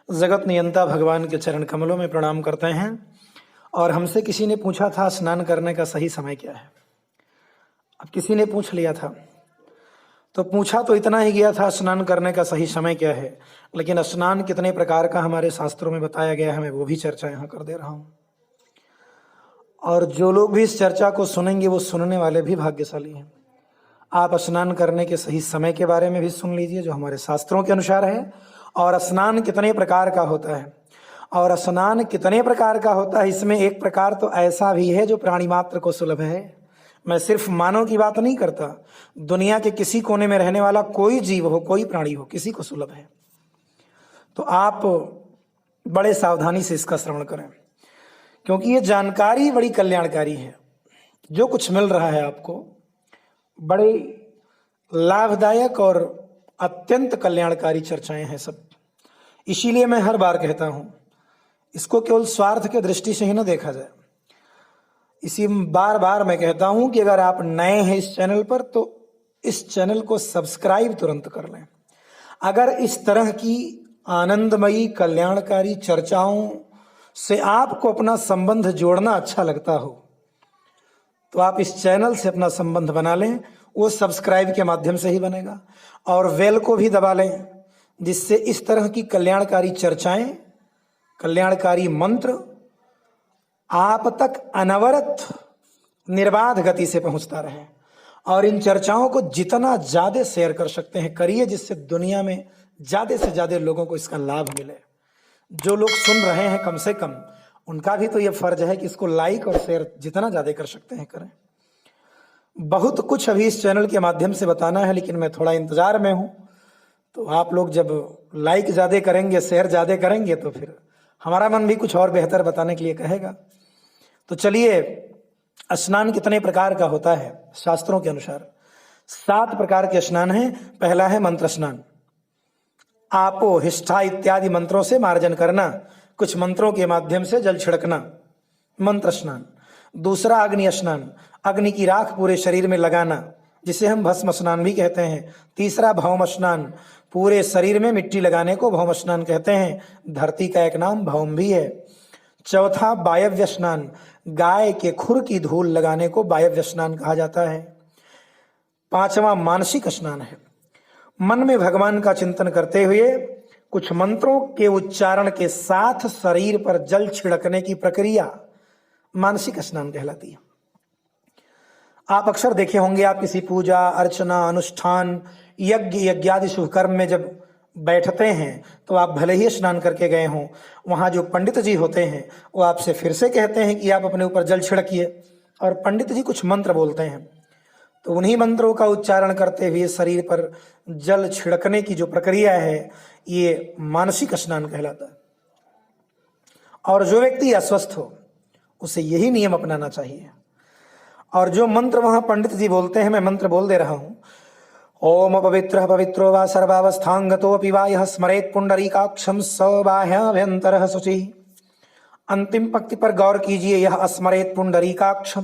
जगत नियंता भगवान के चरण कमलों में प्रणाम करते हैं। और हमसे किसी ने पूछा था स्नान करने का सही समय क्या है। अब किसी ने पूछ लिया था तो पूछा तो इतना ही गया था, स्नान करने का सही समय क्या है, लेकिन स्नान कितने प्रकार का हमारे शास्त्रों में बताया गया है, मैं वो भी चर्चा यहाँ कर दे रहा हूँ। और जो लोग भी इस चर्चा को सुनेंगे वो सुनने वाले भी भाग्यशाली हैं। आप स्नान करने के सही समय के बारे में भी सुन लीजिए जो हमारे शास्त्रों के अनुसार है, और स्नान कितने प्रकार का होता है। और स्नान कितने प्रकार का होता है, इसमें एक प्रकार तो ऐसा भी है जो प्राणी मात्र को सुलभ है। मैं सिर्फ मानव की बात नहीं करता, दुनिया के किसी कोने में रहने वाला कोई जीव हो, कोई प्राणी हो, किसी को सुलभ है। तो आप बड़े सावधानी से इसका श्रवण करें, क्योंकि ये जानकारी बड़ी कल्याणकारी है। जो कुछ मिल रहा है आपको बड़े लाभदायक और अत्यंत कल्याणकारी चर्चाएं हैं सब। इसीलिए मैं हर बार कहता हूं, इसको केवल स्वार्थ के दृष्टि से ही ना देखा जाए। इसी बार बार मैं कहता हूं कि अगर आप नए हैं इस चैनल पर तो इस चैनल को सब्सक्राइब तुरंत कर लें। अगर इस तरह की आनंदमयी कल्याणकारी चर्चाओं से आपको अपना संबंध जोड़ना अच्छा लगता हो तो आप इस चैनल से अपना संबंध बना लें। वो सब्सक्राइब के माध्यम से ही बनेगा, और बेल को भी दबा लें, जिससे इस तरह की कल्याणकारी चर्चाएं, कल्याणकारी मंत्र आप तक अनवरत निर्बाध गति से पहुंचता रहे। और इन चर्चाओं को जितना ज्यादा शेयर कर सकते हैं करिए, जिससे दुनिया में ज्यादा से ज्यादा लोगों को इसका लाभ मिले। जो लोग सुन रहे हैं कम से कम उनका भी तो यह फर्ज है कि इसको लाइक और शेयर जितना ज्यादा कर सकते हैं करें। बहुत कुछ अभी इस चैनल के माध्यम से बताना है, लेकिन मैं थोड़ा इंतजार में हूं। तो आप लोग जब लाइक ज्यादा करेंगे, शेयर ज्यादा करेंगे, तो फिर हमारा मन भी कुछ और बेहतर बताने के लिए कहेगा। तो चलिए, स्नान कितने प्रकार का होता है शास्त्रों के अनुसार? 7 प्रकार के स्नान हैं। पहला है मंत्र स्नान, आपो हिष्ठा इत्यादि मंत्रों से मार्जन करना, कुछ मंत्रों के माध्यम से जल छिड़कना, मंत्र स्नान। दूसरा अग्नि स्नान, अग्नि की राख पूरे शरीर में लगाना, जिसे हम भस्म स्नान भी कहते हैं। तीसरा भौम स्नान, पूरे शरीर में मिट्टी लगाने को भौम स्नान कहते हैं। धरती का एक नाम भौम भी है। चौथा वायव्य स्नान, गाय के खुर की धूल लगाने को वायव्य स्नान कहा जाता है। पांचवा मानसिक स्नान है, मन में भगवान का चिंतन करते हुए कुछ मंत्रों के उच्चारण के साथ शरीर पर जल छिड़कने की प्रक्रिया मानसिक स्नान कहलाती है। आप अक्सर देखे होंगे, आप किसी पूजा अर्चना अनुष्ठान यज्ञ यज्ञादि शुभ कर्म में जब बैठते हैं तो आप भले ही स्नान करके गए हों, वहां जो पंडित जी होते हैं वो आपसे फिर से कहते हैं कि आप अपने ऊपर जल छिड़किए, और पंडित जी कुछ मंत्र बोलते हैं। तो उन्हीं मंत्रों का उच्चारण करते हुए शरीर पर जल छिड़कने की जो प्रक्रिया है ये मानसिक स्नान कहलाता है। और जो व्यक्ति अस्वस्थ हो उसे यही नियम अपनाना चाहिए। और जो मंत्र वहां पंडित जी बोलते हैं, मैं मंत्र बोल दे रहा हूं। ओम पवित्रः पवित्रो वा सर्वावस्थांगतोऽपि वा यः स्मरेत् पुंडरीकाक्षं स बाह्याभ्यन्तरः शुचिः। अंतिम पंक्ति पर गौर कीजिए, यह स्मरेत् पुंडरीकाक्षं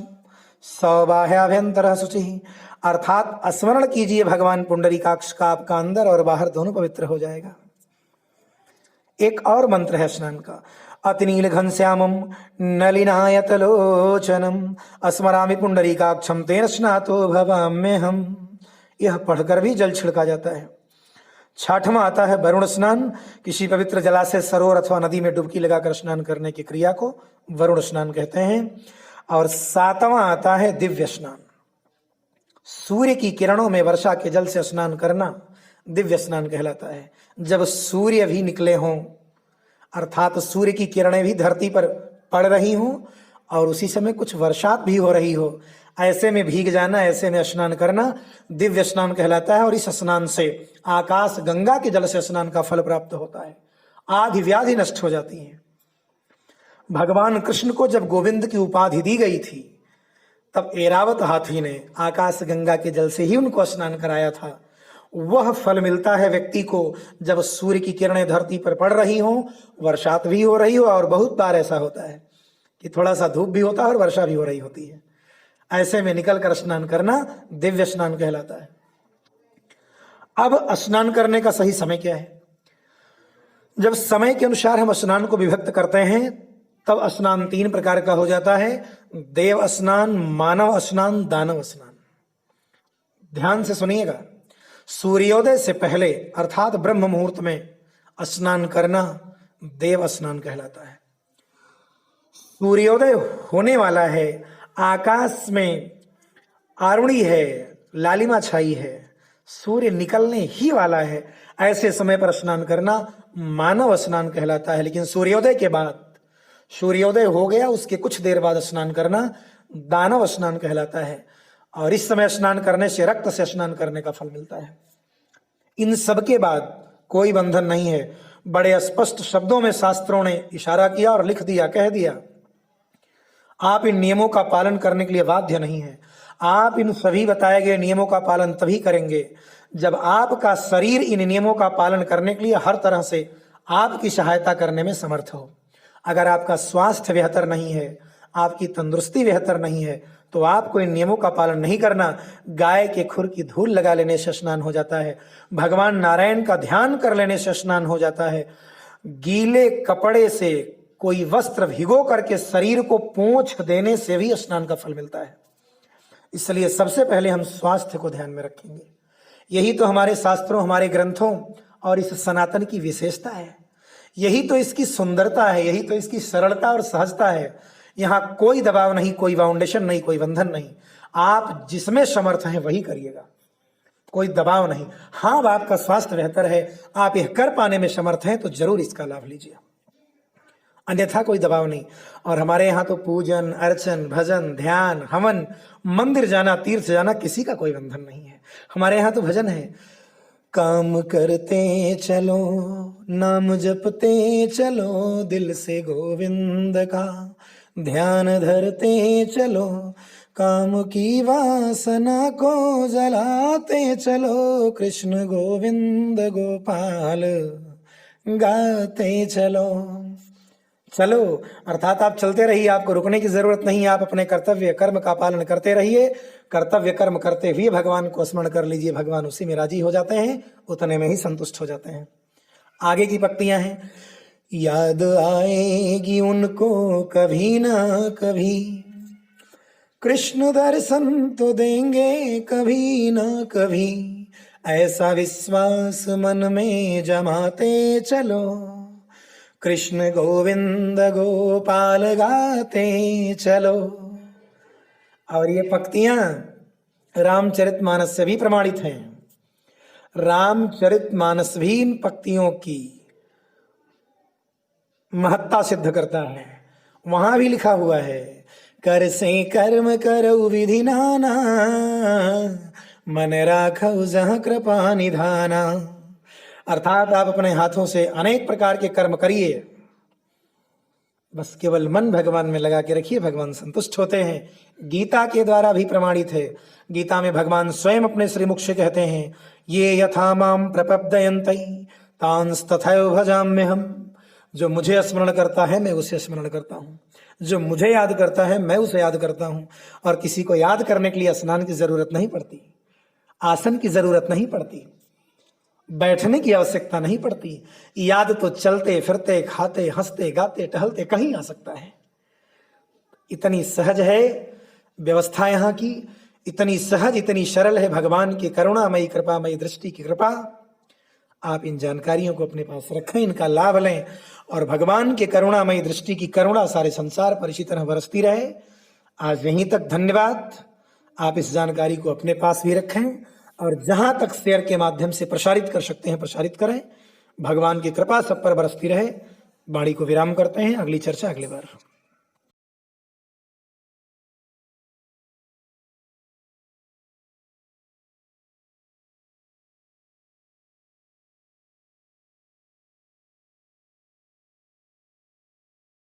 स बाह्याभ्यन्तरः शुचिः, अर्थात स्मरण कीजिए भगवान पुंडरीकाक्ष का, आपका अंदर और बाहर दोनों पवित्र हो जाएगा। एक और मंत्र है स्नान का, अतिनील घनश्यामम नलिनायतलोचनम स्मरामि पुंडरीकाक्षम तेन स्नातो भवाम्यहम्। यह पढ़कर भी जल छिड़का जाता है। छठवां आता है वरुण स्नान, किसी पवित्र जलाशय सरोवर अथवा नदी में डुबकी लगाकर स्नान करने की क्रिया को वरुण स्नान कहते हैं। और 7वां आता है दिव्य स्नान, सूर्य की किरणों में वर्षा के जल से स्नान करना दिव्य स्नान कहलाता है। जब सूर्य भी निकले हों, अर्थात सूर्य की किरणें भी धरती पर पड़ रही हों और उसी समय कुछ वर्षात भी हो रही हो, ऐसे में भीग जाना, ऐसे में स्नान करना दिव्य स्नान कहलाता है। और इस स्नान से आकाश गंगा के जल से स्नान का फल प्राप्त होता है, आदि व्याधि नष्ट हो जाती है। भगवान कृष्ण को जब गोविंद की उपाधि दी गई थी तब ऐरावत हाथी ने आकाश गंगा के जल से ही उनको स्नान कराया था। वह फल मिलता है व्यक्ति को जब सूर्य की किरणें धरती पर पड़ रही हों, वर्षात भी हो रही हो, और बहुत बार ऐसा होता है कि थोड़ा सा धूप भी होता है और वर्षा भी हो रही होती है। ऐसे में निकल कर स्नान करना दिव्य स्नान कहलाता है। अब स्नान करने का सही समय क्या है? जब समय के अनुसार हम स्नान को विभक्त करते हैं तब स्नान 3 प्रकार का हो जाता है। देव स्नान, मानव स्नान, दानव स्नान। ध्यान से सुनिएगा, सूर्योदय से पहले अर्थात ब्रह्म मुहूर्त में स्नान करना देव स्नान कहलाता है। सूर्योदय होने वाला है, आकाश में आरुणी है, लालिमा छाई है, सूर्य निकलने ही वाला है, ऐसे समय पर स्नान करना मानव स्नान कहलाता है। लेकिन सूर्योदय के बाद, सूर्योदय हो गया उसके कुछ देर बाद स्नान करना दानव स्नान कहलाता है। और इस समय स्नान करने से रक्त से स्नान करने का फल मिलता है। इन सब के बाद कोई बंधन नहीं है। बड़े स्पष्ट शब्दों में शास्त्रों ने इशारा किया और लिख दिया, कह दिया, आप इन नियमों का पालन करने के लिए बाध्य नहीं है। आप इन सभी बताए गए नियमों का पालन तभी करेंगे जब आपका शरीर इन नियमों का पालन करने के लिए हर तरह से आपकी सहायता करने में समर्थ हो। अगर आपका स्वास्थ्य बेहतर नहीं है, आपकी तंदुरुस्ती बेहतर नहीं है, तो आपको इन नियमों का पालन नहीं करना। गाय के खुर की धूल लगा लेने से स्नान हो जाता है, भगवान नारायण का ध्यान कर लेने से स्नान हो जाता है, गीले कपड़े से कोई वस्त्र भिगो करके शरीर को पोंछ देने से भी स्नान का फल मिलता है। इसलिए सबसे पहले हम स्वास्थ्य को ध्यान में रखेंगे। यही तो हमारे शास्त्रों, हमारे ग्रंथों और इस सनातन की विशेषता है। यही तो इसकी सुंदरता है, यही तो इसकी सरलता और सहजता है। यहाँ कोई दबाव नहीं, कोई बाउंडेशन नहीं, कोई बंधन नहीं। आप जिसमें समर्थ हैं वही करिएगा, कोई दबाव नहीं। हाँ, अब आपका स्वास्थ्य बेहतर है, आप यह कर पाने में समर्थ हैं, तो जरूर इसका लाभ लीजिए, अन्यथा कोई दबाव नहीं। और हमारे यहाँ तो पूजन, अर्चन, भजन, ध्यान, हवन, मंदिर जाना, तीर्थ जाना, किसी का कोई बंधन नहीं है। हमारे यहाँ तो भजन है, काम करते चलो, नाम जपते चलो, दिल से गोविंद का ध्यान धरते चलो, काम की वासना को जलाते चलो, कृष्ण गोविंद गोपाल गाते चलो। चलो अर्थात आप चलते रहिए, आपको रुकने की जरूरत नहीं। आप अपने कर्तव्य कर्म का पालन करते रहिए। कर्तव्य कर्म करते हुए भगवान को स्मरण कर लीजिए, भगवान उसी में राजी हो जाते हैं, उतने में ही संतुष्ट हो जाते हैं। आगे की पंक्तियां हैं, याद आएगी उनको कभी ना कभी, कृष्ण दर्शन तो देंगे कभी ना कभी, ऐसा विश्वास मन में जमाते चलो, कृष्ण गोविंद गोपाल गाते चलो। और ये पंक्तियां रामचरितमानस से भी प्रमाणित हैं। रामचरितमानस भी इन पंक्तियों की महत्ता सिद्ध करता है। वहां भी लिखा हुआ है, कर से कर्म करो विधि नाना, मन राखो जहाँ कृपा निधाना। अर्थात आप अपने हाथों से अनेक प्रकार के कर्म करिए, बस केवल मन भगवान में लगा के रखिए, भगवान संतुष्ट होते हैं। गीता के द्वारा भी प्रमाणित है। गीता में भगवान स्वयं अपने श्रीमुख से कहते हैं, ये यथा माम प्रपद्यन्ते तांस तथैव भजाम्यहम्। जो मुझे स्मरण करता है मैं उसे स्मरण करता हूँ, जो मुझे याद करता है मैं उसे याद करता हूँ। और किसी को याद करने के लिए स्नान की जरूरत नहीं पड़ती, आसन की जरूरत नहीं पड़ती, बैठने की आवश्यकता नहीं पड़ती। याद तो चलते फिरते, खाते, हंसते, गाते, टहलते कहीं आ सकता है। इतनी सहज है व्यवस्था यहाँ की, इतनी सहज, इतनी सरल है भगवान की करुणामयी कृपामयी दृष्टि की कृपा। आप इन जानकारियों को अपने पास रखें, इनका लाभ लें, और भगवान के करुणामयी दृष्टि की करुणा सारे संसार पर इसी तरह बरसती रहे। आज यहीं तक, धन्यवाद। आप इस जानकारी को अपने पास भी रखें और जहां तक शेयर के माध्यम से प्रसारित कर सकते हैं प्रसारित करें। भगवान की कृपा सब पर बरसती रहे। वाणी को विराम करते हैं, अगली चर्चा अगली बार।